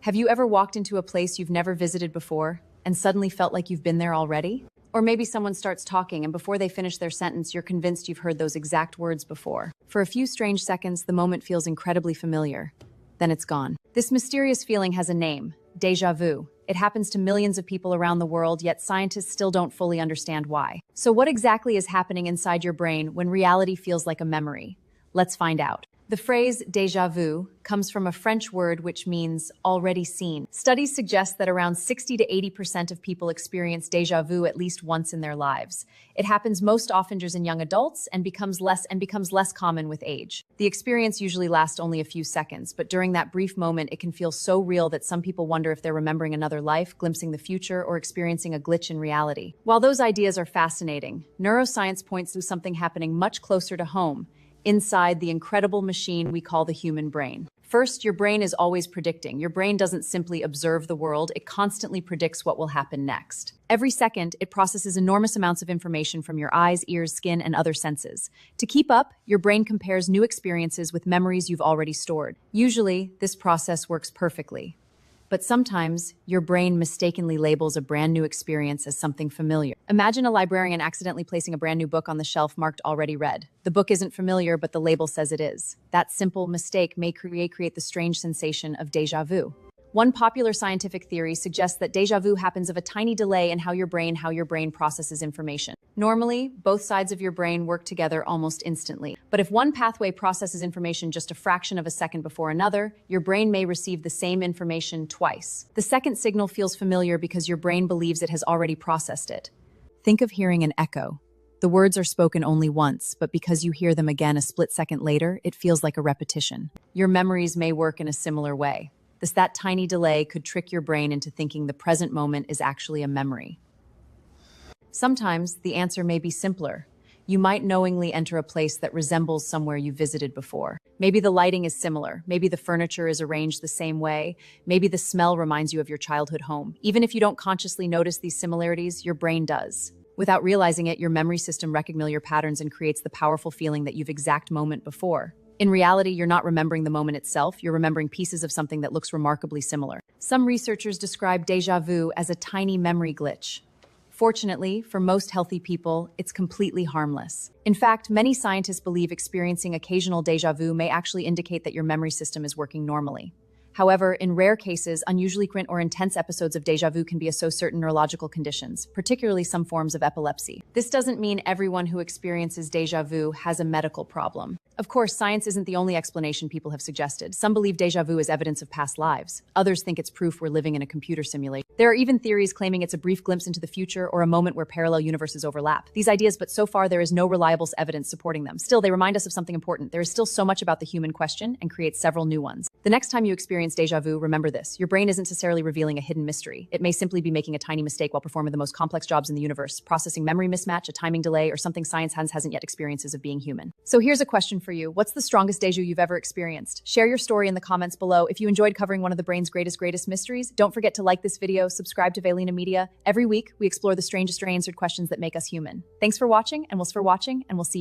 Have you ever walked into a place you've never visited before and suddenly felt like you've been there already? Or maybe someone starts talking and before they finish their sentence, you're convinced you've heard those exact words before. For a few strange seconds, the moment feels incredibly familiar. Then it's gone. This mysterious feeling has a name: déjà vu. It happens to millions of people around the world, yet scientists still don't fully understand why. So what exactly is happening inside your brain when reality feels like a memory? Let's find out. The phrase déjà vu comes from a French word which means already seen. Studies suggest that around 60 to 80% of people experience déjà vu at least once in their lives. It happens most often in young adults and becomes less common with age. The experience usually lasts only a few seconds, but during that brief moment, it can feel so real that some people wonder if they're remembering another life, glimpsing the future, or experiencing a glitch in reality. While those ideas are fascinating, neuroscience points to something happening much closer to home, inside the incredible machine we call the human brain. First, your brain is always predicting. Your brain doesn't simply observe the world, it constantly predicts what will happen next. Every second, it processes enormous amounts of information from your eyes, ears, skin, and other senses. To keep up, your brain compares new experiences with memories you've already stored. Usually, this process works perfectly. But sometimes, your brain mistakenly labels a brand new experience as something familiar. Imagine a librarian accidentally placing a brand new book on the shelf marked already read. The book isn't familiar, but the label says it is. That simple mistake may create the strange sensation of déjà vu. One popular scientific theory suggests that déjà vu happens of a tiny delay in how your brain processes information. Normally, both sides of your brain work together almost instantly. But if one pathway processes information just a fraction of a second before another, your brain may receive the same information twice. The second signal feels familiar because your brain believes it has already processed it. Think of hearing an echo. The words are spoken only once, but because you hear them again a split second later, it feels like a repetition. Your memories may work in a similar way. That tiny delay could trick your brain into thinking the present moment is actually a memory. Sometimes the answer may be simpler. You might knowingly enter a place that resembles somewhere you visited before. Maybe the lighting is similar. Maybe the furniture is arranged the same way. Maybe the smell reminds you of your childhood home. Even if you don't consciously notice these similarities, your brain does. Without realizing it, your memory system recognizes your patterns and creates the powerful feeling that you've exact moment before. In reality, you're not remembering the moment itself, you're remembering pieces of something that looks remarkably similar. Some researchers describe déjà vu as a tiny memory glitch. Fortunately, for most healthy people, it's completely harmless. In fact, many scientists believe experiencing occasional déjà vu may actually indicate that your memory system is working normally. However, in rare cases, unusually frequent or intense episodes of déjà vu can be associated with certain neurological conditions, particularly some forms of epilepsy. This doesn't mean everyone who experiences déjà vu has a medical problem. Of course, science isn't the only explanation people have suggested. Some believe déjà vu is evidence of past lives. Others think it's proof we're living in a computer simulation. There are even theories claiming it's a brief glimpse into the future or a moment where parallel universes overlap. These ideas, but so far there is no reliable evidence supporting them. Still, they remind us of something important. There is still so much about the human question and create several new ones. The next time you experience déjà vu, remember this. Your brain isn't necessarily revealing a hidden mystery. It may simply be making a tiny mistake while performing the most complex jobs in the universe, processing memory mismatch, a timing delay, or something science hasn't yet experiences of being human. So here's a question for you. What's the strongest déjà vu you've ever experienced? Share your story in the comments below. If you enjoyed covering one of the brain's greatest mysteries, don't forget to like this video, subscribe to Vaelina Media. Every week, we explore the strangest unanswered questions that make us human. Thanks for watching, and we'll see you